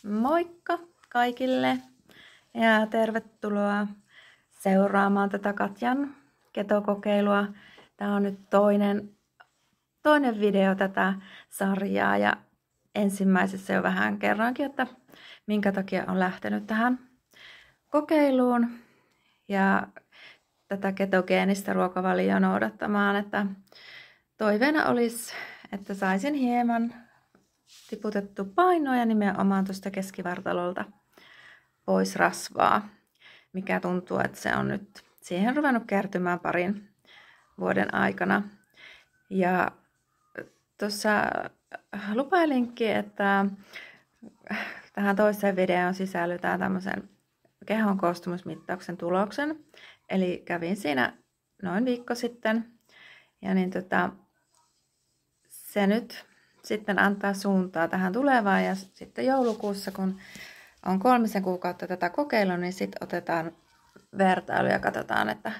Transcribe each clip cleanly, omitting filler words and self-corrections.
Moikka kaikille ja tervetuloa seuraamaan tätä Katjan ketokokeilua. Tämä on nyt toinen video tätä sarjaa ja ensimmäisessä jo vähän kerroinkin, että minkä takia on lähtenyt tähän kokeiluun ja tätä ketogeenistä ruokavalioa noudattamaan, että toiveena olisi, että saisin hieman tiputettu painoa ja nimenomaan tuosta keskivartalolta pois rasvaa, mikä tuntuu, että se on nyt siihen ruvennut kertymään parin vuoden aikana. Ja tuossa lupailinkin, että tähän toiseen videoon sisällytään tämmöisen kehon koostumusmittauksen tuloksen. Eli kävin siinä noin viikko sitten ja niin se nyt sitten antaa suuntaa tähän tulevaan ja sitten joulukuussa, kun on 3 kuukautta tätä kokeilua, niin sitten otetaan vertailu ja katsotaan, että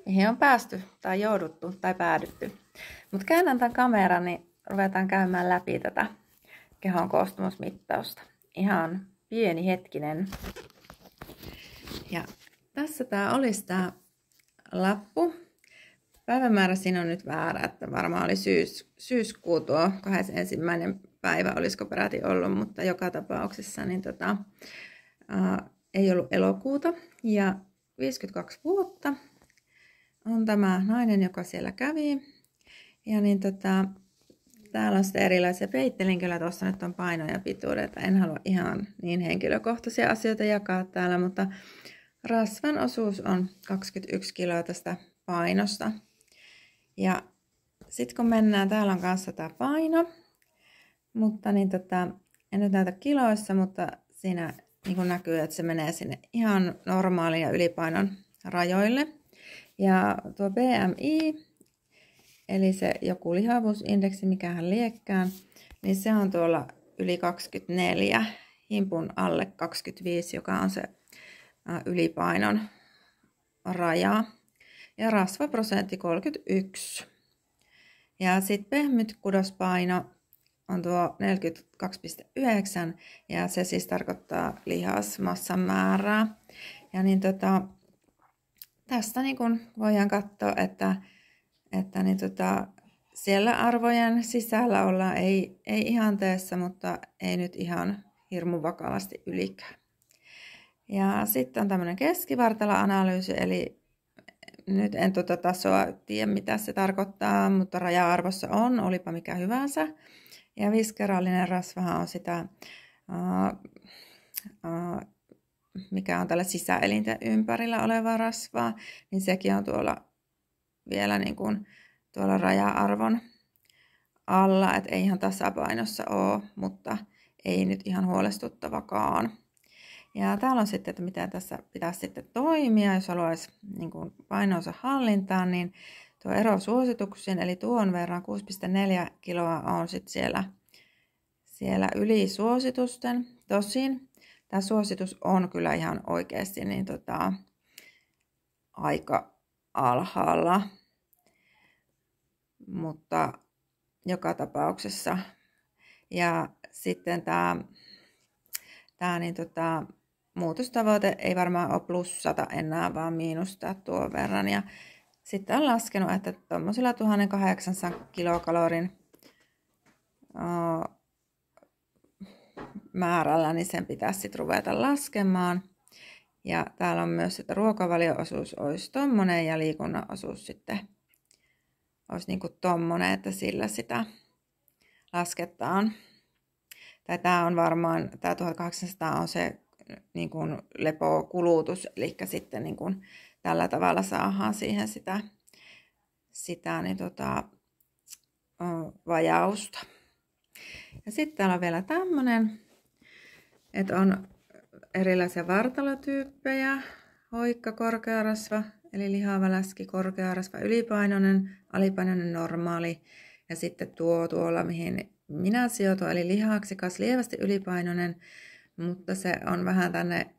mihin on päästy tai jouduttu tai päädytty. Mutta käännän tämän kameran, niin ruvetaan käymään läpi tätä kehon koostumusmittausta. Ihan pieni hetkinen. Ja tässä tämä olisi tämä lappu. Päivämäärä siinä on nyt väärä, että varmaan oli syyskuu tuo 21. päivä, olisiko peräti ollut, mutta joka tapauksessa niin ei ollut elokuuta. Ja 52 vuotta on tämä nainen, joka siellä kävi. Ja niin täällä on sitten erilaisia, peittelin kyllä tuossa nyt on paino ja pituudet, en halua ihan niin henkilökohtaisia asioita jakaa täällä, mutta rasvan osuus on 21 kiloa tästä painosta. Ja sitten kun mennään, täällä on kanssa tämä paino, mutta niin en nyt näytä kiloissa, mutta siinä niin näkyy, että se menee sinne ihan normaalin ja ylipainon rajoille. Ja tuo BMI, eli se joku lihavuusindeksi, mikähän liekkään, niin se on tuolla yli 24, himpun alle 25, joka on se ylipainon raja. Ja rasvaprosentti 31. Ja sitten pehmyt kudospaino on tuo 42,9 ja se siis tarkoittaa lihasmassan määrää. Ja niin tästä niin kun voidaan katsoa, että niin siellä arvojen sisällä ollaan ei ihanteessa, mutta ei nyt ihan hirmu vakavasti ylikään. Ja sitten on tämmöinen keskivartalo-analyysi, eli nyt en tasoa tiedä, mitä se tarkoittaa, mutta raja-arvossa on, olipa mikä hyvänsä. Ja viskeraalinen rasvahan on sitä, mikä on tällä sisäelinten ympärillä olevaa rasvaa, niin sekin on tuolla vielä niin kuin tuolla raja-arvon alla, että ei ihan tasapainossa ole, mutta ei nyt ihan huolestuttavakaan. Ja täällä on sitten, että mitä tässä pitäisi sitten toimia, jos haluaisi niin kuin painonsa hallintaan, niin tuo ero suosituksiin, eli tuon verran 6,4 kiloa on sitten siellä yli suositusten. Tosin tämä suositus on kyllä ihan oikeasti niin aika alhaalla, mutta joka tapauksessa. Ja sitten tämä niin muutostavoite ei varmaan ole +100 enää, vaan miinusta tuon verran. Ja sitten on laskenut, että tuommoisella 1800 kilokalorin määrällä, niin sen pitäisi sitten ruveta laskemaan. Ja täällä on myös, että ruokavalio-osuus olisi tommonen ja liikunnan osuus sitten olisi niin kuin tommonen, että sillä sitä lasketaan. Tai tämä on varmaan, tämä 1800 on se niin kuin lepokulutus, eli sitten niin kuin tällä tavalla saadaan siihen sitä niin vajausta. Ja sitten täällä on vielä tämmönen, että on erilaisia vartalotyyppejä, hoikka, korkearasva, eli lihava läski, korkearasva, ylipainoinen, alipainoinen, normaali, ja sitten tuolla, mihin minä sijoitun, eli lihaksikas, lievästi ylipainoinen, mutta se on vähän tänne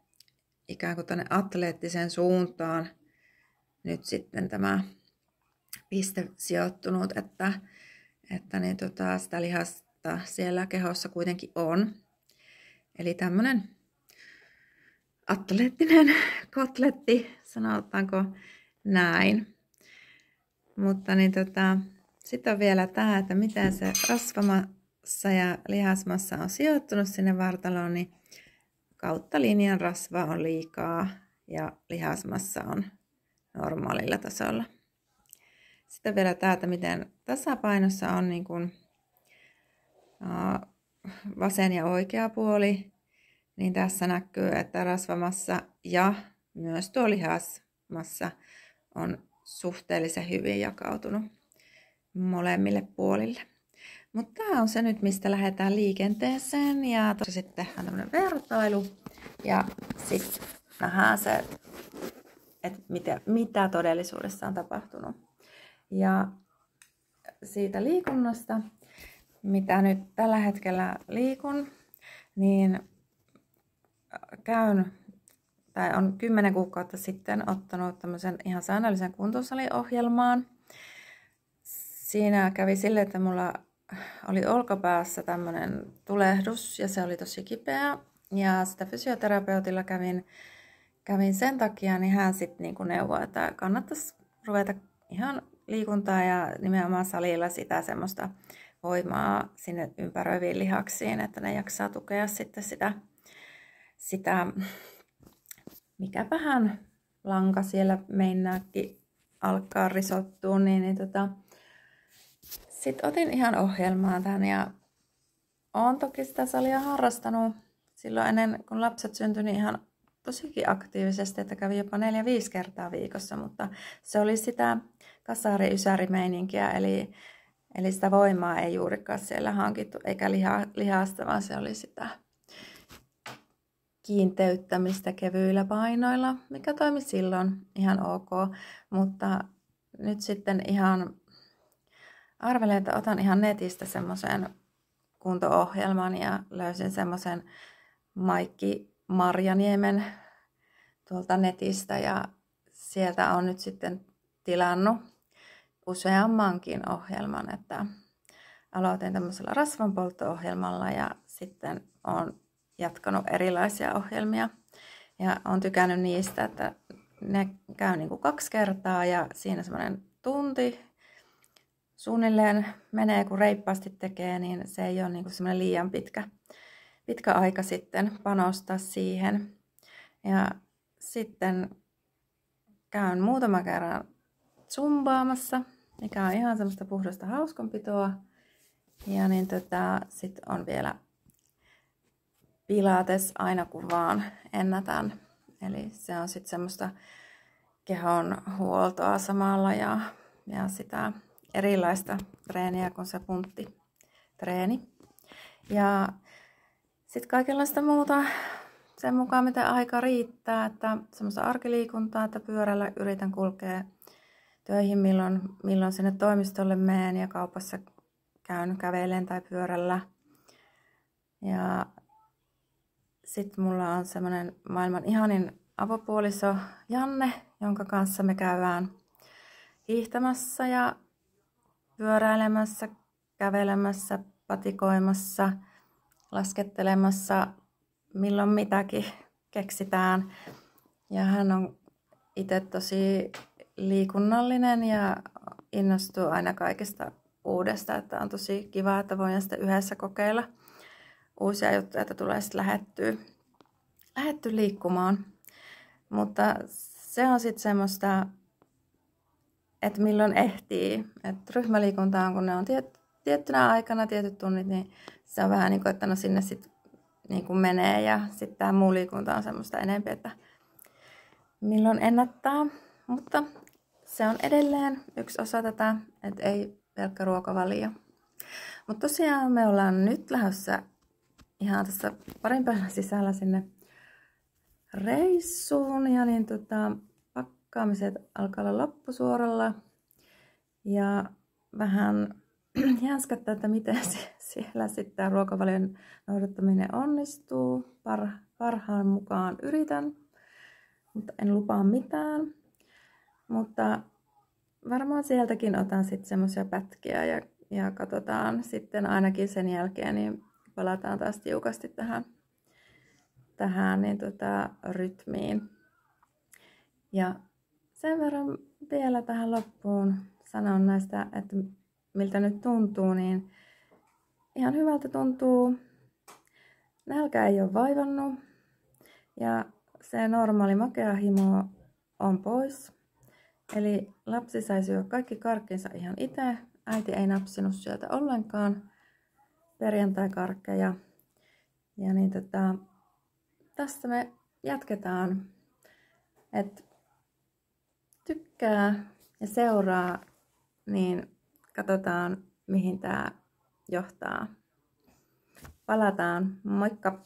ikään kuin tänne atleettiseen suuntaan nyt sitten tämä piste sijoittunut, että niin sitä lihasta siellä kehossa kuitenkin on. Eli tämmönen atleettinen kotletti, sanotaanko näin. Mutta niin sitten on vielä tämä, että miten se rasvamassa ja lihasmassa on sijoittunut sinne vartaloon, niin kautta linjan rasva on liikaa ja lihasmassa on normaalilla tasolla. Sitten vielä tämä, että miten tasapainossa on niin kuin, vasen ja oikea puoli, niin tässä näkyy, että rasvamassa ja myös tuo lihasmassa on suhteellisen hyvin jakautunut molemmille puolille. Mutta tämä on se nyt, mistä lähdetään liikenteeseen. Ja sitten tehdään tämmöinen vertailu. Ja sitten nähdään se, että mitä todellisuudessa on tapahtunut. Ja siitä liikunnasta, mitä nyt tällä hetkellä liikun, niin on 10 kuukautta sitten ottanut tämmöisen ihan säännöllisen kuntosaliohjelmaan. Siinä kävi sille, että mulla oli olkapäässä tämmöinen tulehdus ja se oli tosi kipeä. Ja sitä fysioterapeutilla kävin sen takia, niin hän sitten niinku neuvoi, että kannattaisi ruveta ihan liikuntaa ja nimenomaan salilla sitä semmoista voimaa sinne ympäröiviin lihaksiin, että ne jaksaa tukea sitten sitä mikäpähän lanka siellä meinaakin alkaa risottua, sitten otin ihan ohjelmaa tämän ja olen toki sitä salia harrastanut silloin ennen kun lapset syntyi niin ihan tosikin aktiivisesti, että kävin jopa 4-5 kertaa viikossa, mutta se oli sitä kasari-ysäri-meininkiä, eli sitä voimaa ei juurikaan siellä hankittu eikä lihasta, vaan se oli sitä kiinteyttämistä kevyillä painoilla, mikä toimi silloin ihan ok, mutta nyt sitten ihan arvelin, että otan ihan netistä semmoisen kunto-ohjelman ja löysin semmoisen Maikki Marjaniemen tuolta netistä ja sieltä on nyt sitten tilannut useammankin ohjelman, että aloitin tämmöisellä rasvanpoltto-ohjelmalla ja sitten olen jatkanut erilaisia ohjelmia ja olen tykännyt niistä, että ne käy niin kuin 2 kertaa ja siinä semmoinen tunti suunnilleen menee, kun reippaasti tekee, niin se ei ole niin kuin semmoinen liian pitkä aika sitten panostaa siihen. Ja sitten käyn muutaman kerran zumbaamassa, mikä on ihan semmoista puhdasta hauskanpitoa. Ja niin sitten on vielä pilates aina kun vaan ennätän. Eli se on sitten semmoista kehon huoltoa samalla ja sitä erilaista treeniä kuin se punttitreeni. Ja sitten kaikenlaista muuta sen mukaan, mitä aika riittää, että semmoista arkiliikuntaa, että pyörällä yritän kulkea töihin, milloin sinne toimistolle menen ja kaupassa käyn kävellen tai pyörällä. Ja sitten mulla on semmoinen maailman ihanin avopuoliso Janne, jonka kanssa me käydään hiihtämässä ja pyöräilemässä, kävelemässä, patikoimassa, laskettelemassa, milloin mitäkin keksitään. Ja hän on itse tosi liikunnallinen ja innostuu aina kaikesta uudesta, että on tosi kiva, että voidaan sitten yhdessä kokeilla uusia juttuja, että tulee sitten lähetty liikkumaan. Mutta se on sitten semmoista, että milloin ehtii. Et ryhmäliikunta on, kun ne on tiettynä aikana tietyt tunnit, niin se on vähän niin kuin, että no sinne sitten niin kuin menee. Ja sitten tämä muu liikunta on semmoista enemmän, että milloin ennättää. Mutta se on edelleen yksi osa tätä, että ei pelkkä ruokavalio. Mutta tosiaan me ollaan nyt lähdössä ihan tässä parin päivän sisällä sinne reissuun. Ja niin pakkaamiset alkaa olla loppusuoralla. Ja vähän jänskättää, että miten siellä sitten tämä ruokavalion noudattaminen onnistuu. Parhaan mukaan yritän, mutta en lupaa mitään. Mutta varmaan sieltäkin otan sitten semmoisia pätkiä ja katsotaan sitten ainakin sen jälkeen, niin palataan taas tiukasti tähän tähän niin rytmiin. Ja sen verran vielä tähän loppuun sanon näistä, että miltä nyt tuntuu, niin ihan hyvältä tuntuu. Nälkä ei ole vaivannut ja se normaali makeahimo on pois. Eli lapsi sai syödä kaikki karkkinsa ihan itse. Äiti ei napsinut sieltä ollenkaan perjantai-karkkeja. Ja niin tästä me jatketaan. Et tykkää ja seuraa, niin katsotaan mihin tää johtaa. Palataan. Moikka!